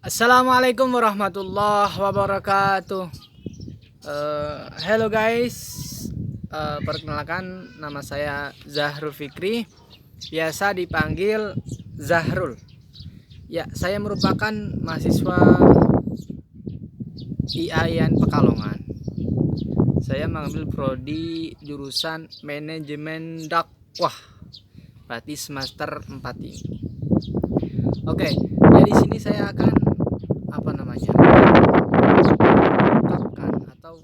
Assalamualaikum warahmatullahi wabarakatuh. Hello guys. Perkenalkan, nama saya Zahrul Fikri, biasa dipanggil Zahrul. Ya, saya merupakan mahasiswa IAIN Pekalongan. Saya mengambil prodi jurusan manajemen dakwah, berarti semester 4 ini. Oke, jadi sini saya akan mengungkapkan atau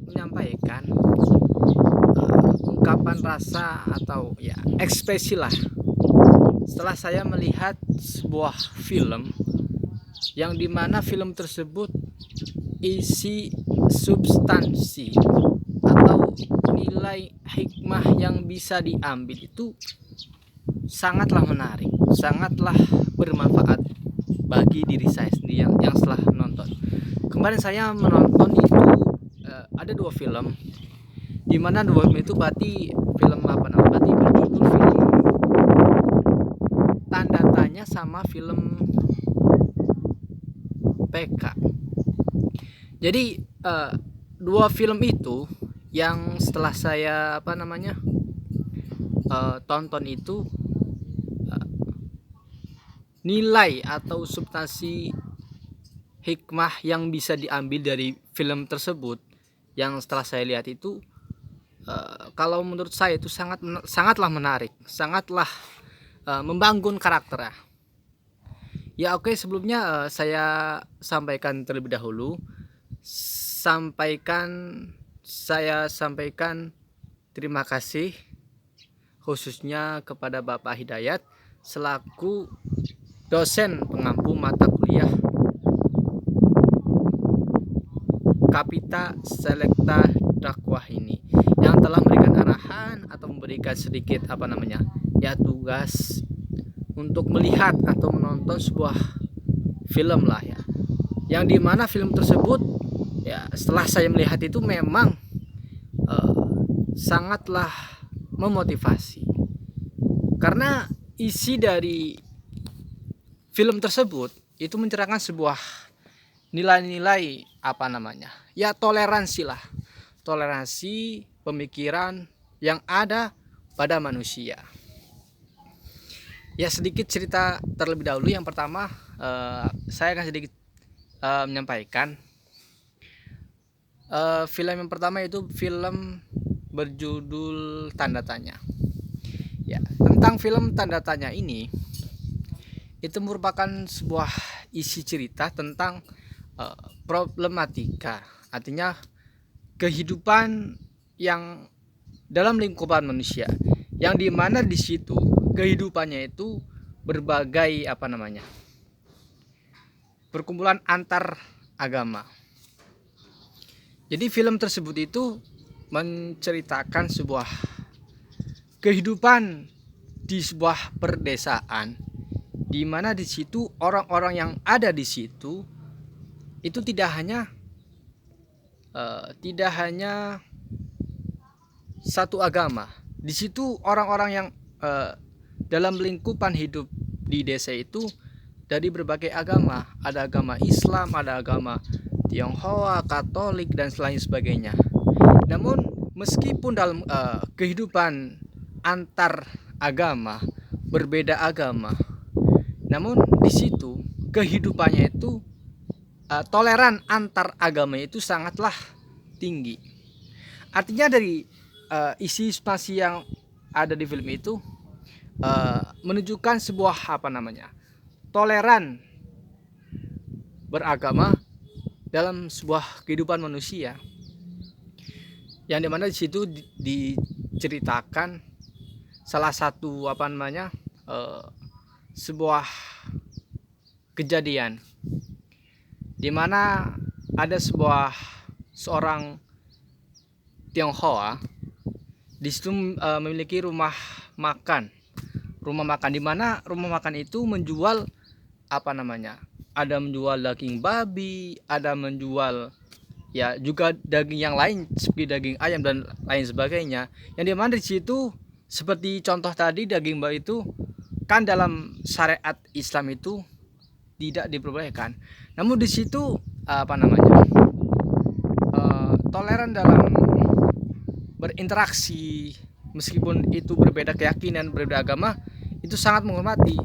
menyampaikan ungkapan rasa atau ya ekspresi lah setelah saya melihat sebuah film yang dimana film tersebut isi substansi atau nilai hikmah yang bisa diambil itu sangatlah menarik, sangatlah bermanfaat bagi diri saya sendiri yang setelah menonton. Kemarin saya menonton itu ada dua film, dimana dua film itu berarti film apa namanya? Berarti berjudul film Tanda Tanya sama film PK. Jadi dua film itu yang setelah saya tonton itu, nilai atau substansi hikmah yang bisa diambil dari film tersebut yang setelah saya lihat itu, kalau menurut saya itu sangatlah menarik, sangatlah membangun karakter ya. Oke, sebelumnya saya sampaikan terlebih dahulu, saya sampaikan terima kasih khususnya kepada Bapak Hidayat selaku dosen pengampu mata kuliah Kapita Selekta Dakwah ini, yang telah memberikan arahan atau memberikan sedikit tugas untuk melihat atau menonton sebuah film lah ya, yang dimana film tersebut ya setelah saya melihat itu memang sangatlah memotivasi, karena isi dari film tersebut itu mencerahkan sebuah nilai-nilai toleransi lah, toleransi pemikiran yang ada pada manusia. Ya, sedikit cerita terlebih dahulu. Yang pertama, saya akan sedikit menyampaikan film yang pertama itu film berjudul Tanda Tanya. Ya, tentang film Tanda Tanya ini, itu merupakan sebuah isi cerita tentang problematika, artinya kehidupan yang dalam lingkupan manusia, yang dimana di situ kehidupannya itu berbagai perkumpulan antar agama. Jadi film tersebut itu menceritakan sebuah kehidupan di sebuah perdesaan, di mana di situ orang-orang yang ada di situ itu tidak hanya satu agama. Di situ orang-orang yang dalam lingkupan hidup di desa itu dari berbagai agama. Ada agama Islam, ada agama Tionghoa, Katolik, dan lain sebagainya. Namun meskipun dalam kehidupan antar agama, berbeda agama, namun di situ kehidupannya itu toleran antar agama itu sangatlah tinggi. Artinya dari isi spasi yang ada di film itu menunjukkan sebuah toleran beragama dalam sebuah kehidupan manusia, yang dimana di situ diceritakan salah satu sebuah kejadian di mana ada seorang Tionghoa di situ memiliki rumah makan, di mana rumah makan itu menjual ada menjual daging babi, ada menjual ya juga daging yang lain seperti daging ayam dan lain sebagainya. Yang dimana di situ seperti contoh tadi daging babi itu kan dalam syariat Islam itu tidak diperbolehkan. Namun di situ toleran dalam berinteraksi, meskipun itu berbeda keyakinan, berbeda agama, itu sangat menghormati.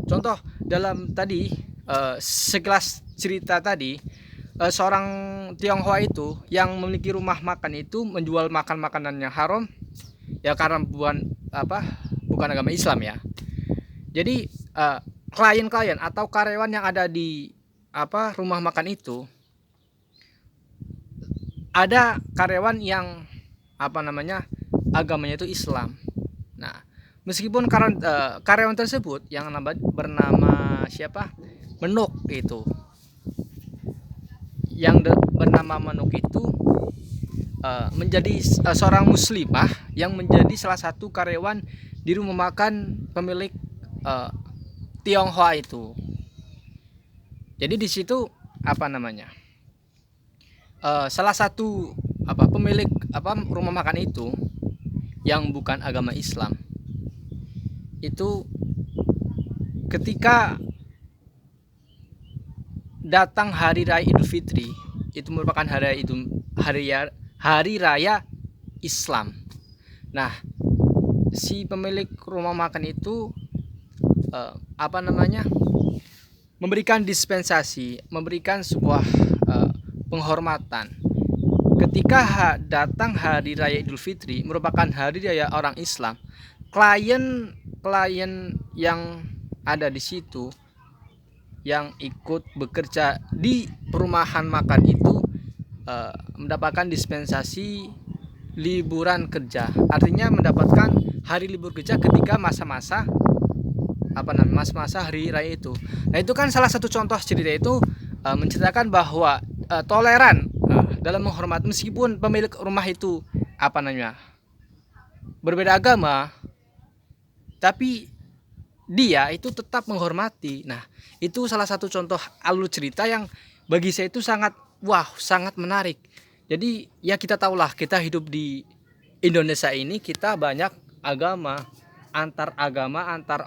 Contoh dalam tadi sekelas cerita tadi, seorang Tionghoa itu yang memiliki rumah makan itu menjual makanan yang haram, ya karena bukan agama Islam ya. Jadi klien-klien atau karyawan yang ada di rumah makan itu, ada karyawan yang agamanya itu Islam. Nah, meskipun karyawan tersebut yang bernama Menuk itu, bernama Menuk itu menjadi seorang muslimah yang menjadi salah satu karyawan di rumah makan pemilik Tionghoa itu. Jadi di situ salah satu pemilik rumah makan itu yang bukan agama Islam itu, ketika datang hari raya Idul Fitri, itu merupakan hari raya Islam. Nah, si pemilik rumah makan itu memberikan dispensasi, memberikan sebuah penghormatan. Ketika datang hari raya Idul Fitri, merupakan hari raya orang Islam, klien yang ada di situ, yang ikut bekerja di perumahan makan itu mendapatkan dispensasi liburan kerja. Artinya mendapatkan hari libur kerja ketika masa-masa hari raya itu. Nah, itu kan salah satu contoh cerita itu menceritakan bahwa toleran dalam menghormati, meskipun pemilik rumah itu berbeda agama, tapi dia itu tetap menghormati. Nah, itu salah satu contoh alur cerita yang bagi saya itu sangat menarik. Jadi ya kita tahulah, kita hidup di Indonesia ini, kita banyak agama, antar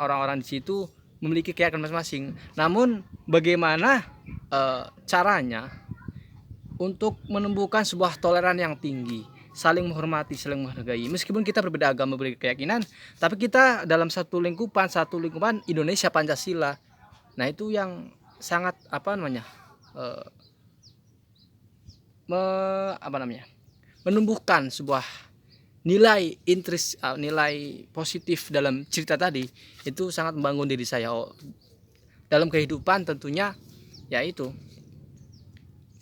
orang-orang di situ memiliki keyakinan masing-masing. Namun bagaimana caranya untuk menumbuhkan sebuah toleran yang tinggi, saling menghormati, saling menghargai. Meskipun kita berbeda agama, berbeda keyakinan, tapi kita dalam satu lingkupan Indonesia Pancasila. Nah, itu yang sangat menumbuhkan sebuah nilai positif dalam cerita tadi. Itu sangat membangun diri saya dalam kehidupan, tentunya yaitu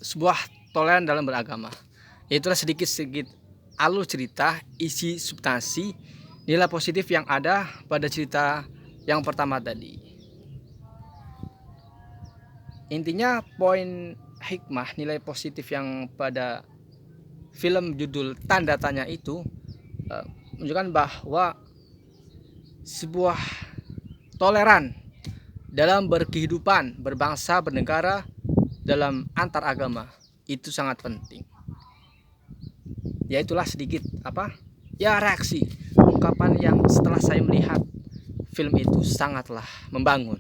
sebuah toleran dalam beragama. Itulah sedikit alur cerita, isi substansi, nilai positif yang ada pada cerita yang pertama tadi. Intinya poin hikmah, nilai positif yang pada film judul Tanda Tanya itu menunjukkan bahwa sebuah toleran dalam berkehidupan, berbangsa, bernegara, dalam antar agama itu sangat penting. Ya, itulah sedikit reaksi, ungkapan yang setelah saya melihat film itu sangatlah membangun.